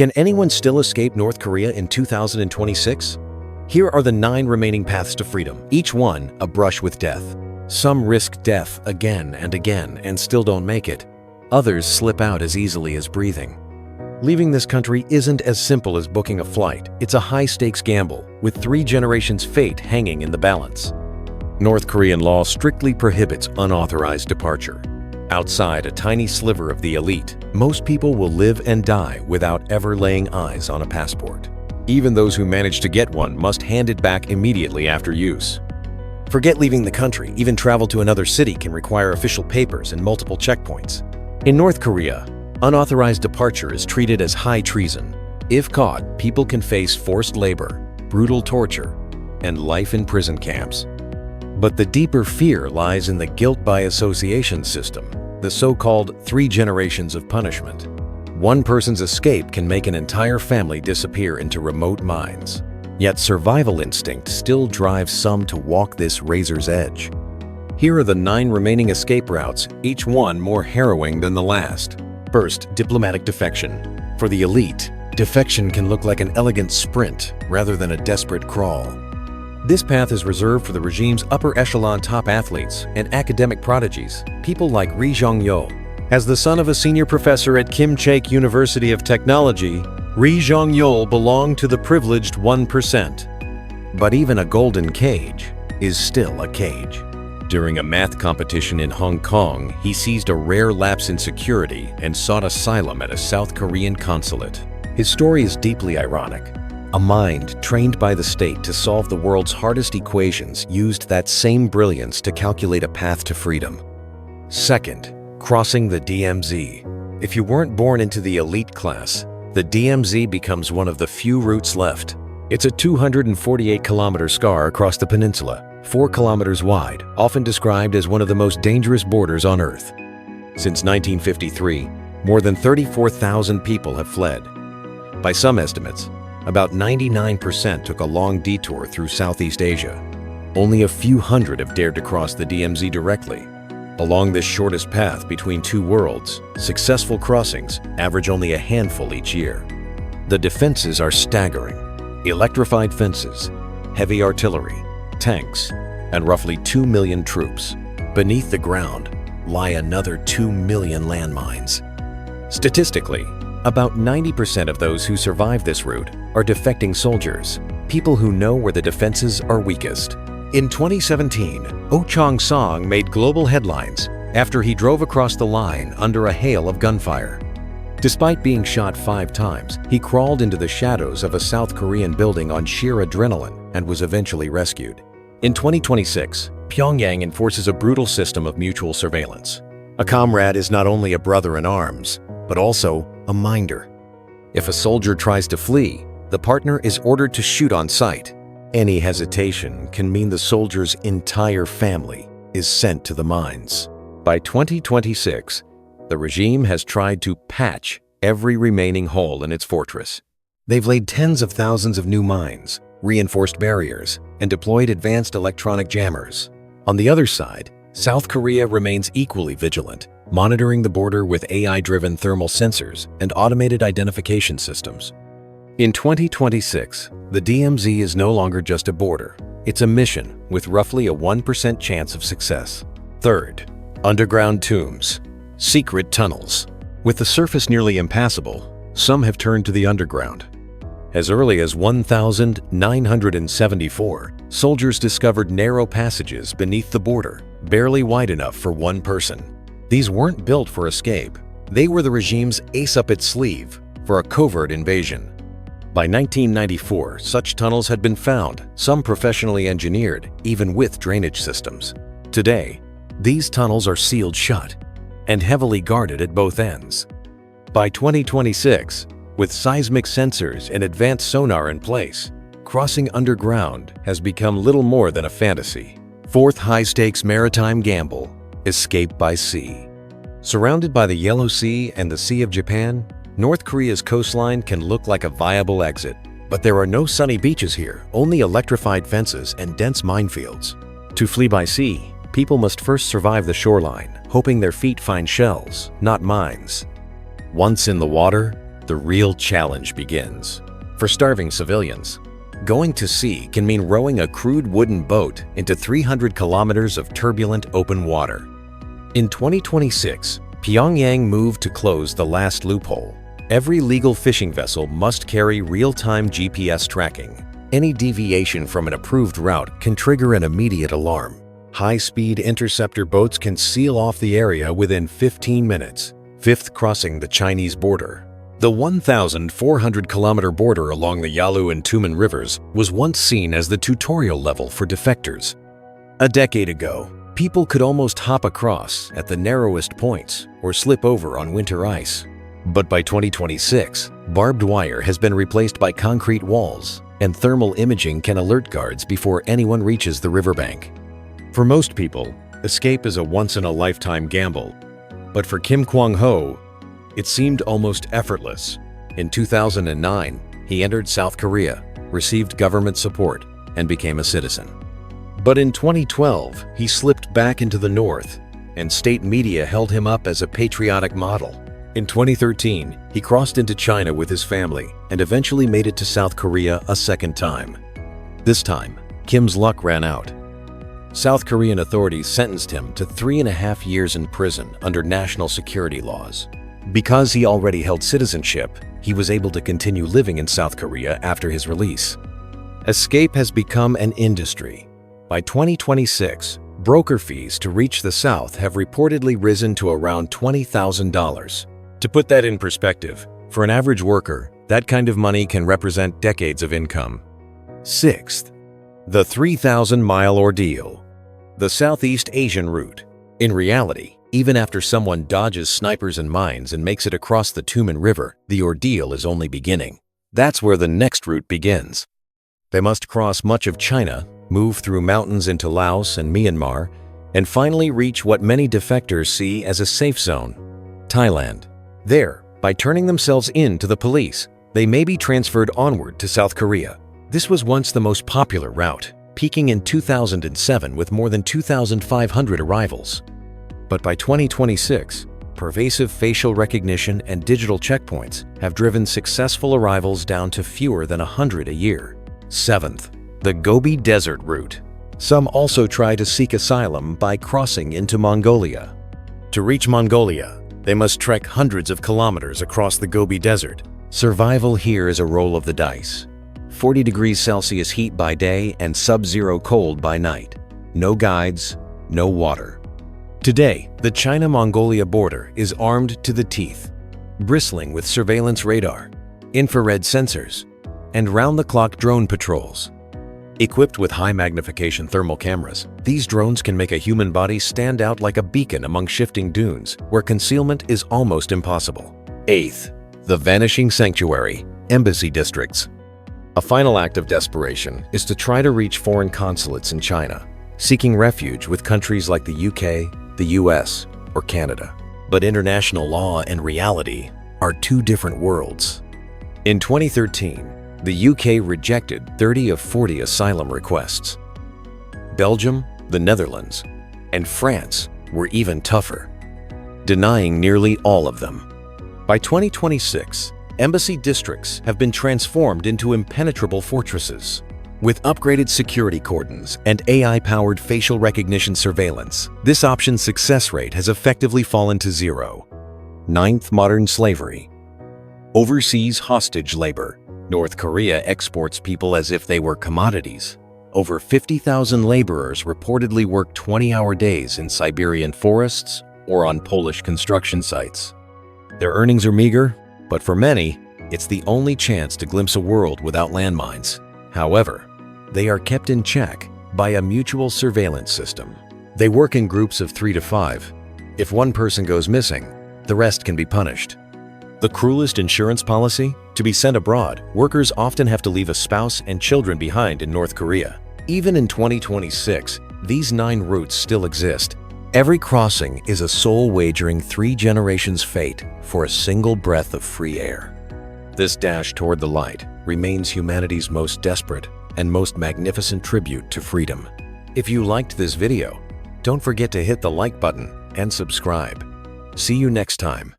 Can anyone still escape North Korea in 2026? Here are the 9 remaining paths to freedom, each one a brush with death. Some risk death again and again and still don't make it. Others slip out as easily as breathing. Leaving this country isn't as simple as booking a flight. It's a high-stakes gamble, with 3 generations' fate hanging in the balance. North Korean law strictly prohibits unauthorized departure. Outside a tiny sliver of the elite, most people will live and die without ever laying eyes on a passport. Even those who manage to get one must hand it back immediately after use. Forget leaving the country, even travel to another city can require official papers and multiple checkpoints. In North Korea, unauthorized departure is treated as high treason. If caught, people can face forced labor, brutal torture, and life in prison camps. But the deeper fear lies in the guilt by association system, the so-called 3 generations of punishment. One person's escape can make an entire family disappear into remote mines. Yet survival instinct still drives some to walk this razor's edge. Here are the 9 remaining escape routes, each one more harrowing than the last. First, diplomatic defection. For the elite, defection can look like an elegant sprint rather than a desperate crawl. This path is reserved for the regime's upper echelon top athletes and academic prodigies, people like Ri Jong-yeol. As the son of a senior professor at Kim Chaek University of Technology, Ri Jong-yeol belonged to the privileged 1%. But even a golden cage is still a cage. During a math competition in Hong Kong, he seized a rare lapse in security and sought asylum at a South Korean consulate. His story is deeply ironic. A mind trained by the state to solve the world's hardest equations used that same brilliance to calculate a path to freedom. Second, crossing the DMZ. If you weren't born into the elite class, the DMZ becomes one of the few routes left. It's a 248-kilometer scar across the peninsula, 4 kilometers wide, often described as one of the most dangerous borders on Earth. Since 1953, more than 34,000 people have fled. By some estimates, about 99% took a long detour through Southeast Asia. Only a few hundred have dared to cross the DMZ directly. Along this shortest path between 2 worlds, successful crossings average only a handful each year. The defenses are staggering. Electrified fences, heavy artillery, tanks, and roughly 2 million troops. Beneath the ground lie another 2 million landmines. Statistically, about 90% of those who survive this route are defecting soldiers, people who know where the defenses are weakest. In 2017, Oh Chong-song made global headlines after he drove across the line under a hail of gunfire. Despite being shot 5 times, he crawled into the shadows of a South Korean building on sheer adrenaline and was eventually rescued. In 2026, Pyongyang enforces a brutal system of mutual surveillance. A comrade is not only a brother in arms, but also a minder. If a soldier tries to flee, the partner is ordered to shoot on sight. Any hesitation can mean the soldier's entire family is sent to the mines. By 2026, the regime has tried to patch every remaining hole in its fortress. They've laid tens of thousands of new mines, reinforced barriers, and deployed advanced electronic jammers. On the other side, South Korea remains equally vigilant, monitoring the border with AI-driven thermal sensors and automated identification systems. In 2026, the DMZ is no longer just a border. It's a mission with roughly a 1% chance of success. Third, underground tombs, secret tunnels. With the surface nearly impassable, some have turned to the underground. As early as 1974, soldiers discovered narrow passages beneath the border, barely wide enough for one person. These weren't built for escape. They were the regime's ace up its sleeve for a covert invasion. By 1994, such tunnels had been found, some professionally engineered, even with drainage systems. Today, these tunnels are sealed shut and heavily guarded at both ends. By 2026, with seismic sensors and advanced sonar in place, crossing underground has become little more than a fantasy. Fourth high-stakes maritime gamble, escape by sea. Surrounded by the Yellow Sea and the Sea of Japan, North Korea's coastline can look like a viable exit. But there are no sunny beaches here, only electrified fences and dense minefields. To flee by sea, people must first survive the shoreline, hoping their feet find shells, not mines. Once in the water, the real challenge begins. For starving civilians, going to sea can mean rowing a crude wooden boat into 300 kilometers of turbulent open water. In 2026, Pyongyang moved to close the last loophole. Every legal fishing vessel must carry real-time GPS tracking. Any deviation from an approved route can trigger an immediate alarm. High-speed interceptor boats can seal off the area within 15 minutes, fifth crossing the Chinese border. The 1,400-kilometer border along the Yalu and Tumen rivers was once seen as the tutorial level for defectors. A decade ago, people could almost hop across at the narrowest points or slip over on winter ice. But by 2026, barbed wire has been replaced by concrete walls, and thermal imaging can alert guards before anyone reaches the riverbank. For most people, escape is a once-in-a-lifetime gamble. But for Kim Kwang-ho, it seemed almost effortless. In 2009, he entered South Korea, received government support, and became a citizen. But in 2012, he slipped back into the north, and state media held him up as a patriotic model. In 2013, he crossed into China with his family and eventually made it to South Korea a second time. This time, Kim's luck ran out. South Korean authorities sentenced him to 3.5 years in prison under national security laws. Because he already held citizenship, he was able to continue living in South Korea after his release. Escape has become an industry. By 2026, broker fees to reach the South have reportedly risen to around $20,000. To put that in perspective, for an average worker, that kind of money can represent decades of income. Sixth, the 3,000-mile ordeal. The Southeast Asian route. In reality, even after someone dodges snipers and mines and makes it across the Tumen River, the ordeal is only beginning. That's where the next route begins. They must cross much of China, move through mountains into Laos and Myanmar, and finally reach what many defectors see as a safe zone, Thailand. There, by turning themselves in to the police, they may be transferred onward to South Korea. This was once the most popular route, peaking in 2007 with more than 2,500 arrivals. But by 2026, pervasive facial recognition and digital checkpoints have driven successful arrivals down to fewer than 100 a year. Seventh, the Gobi Desert route. Some also try to seek asylum by crossing into Mongolia. To reach Mongolia, they must trek hundreds of kilometers across the Gobi Desert. Survival here is a roll of the dice. 40 degrees Celsius heat by day and sub-zero cold by night. No guides, no water. Today, the China-Mongolia border is armed to the teeth, bristling with surveillance radar, infrared sensors, and round-the-clock drone patrols. Equipped with high-magnification thermal cameras, these drones can make a human body stand out like a beacon among shifting dunes, where concealment is almost impossible. Eighth, the vanishing sanctuary, embassy districts. A final act of desperation is to try to reach foreign consulates in China, seeking refuge with countries like the UK, the US, or Canada. But international law and reality are two different worlds. In 2013, the UK rejected 30 of 40 asylum requests. Belgium, the Netherlands, and France were even tougher, denying nearly all of them. By 2026, embassy districts have been transformed into impenetrable fortresses. With upgraded security cordons and AI-powered facial recognition surveillance, this option's success rate has effectively fallen to zero. Ninth, modern slavery. Overseas hostage labor. North Korea exports people as if they were commodities. Over 50,000 laborers reportedly work 20-hour days in Siberian forests or on Polish construction sites. Their earnings are meager, but for many, it's the only chance to glimpse a world without landmines. However, they are kept in check by a mutual surveillance system. They work in groups of 3 to 5. If one person goes missing, the rest can be punished. The cruelest insurance policy? To be sent abroad, workers often have to leave a spouse and children behind in North Korea. Even in 2026, these 9 routes still exist. Every crossing is a soul wagering 3 generations' fate for a single breath of free air. This dash toward the light remains humanity's most desperate and most magnificent tribute to freedom. If you liked this video, don't forget to hit the like button and subscribe. See you next time.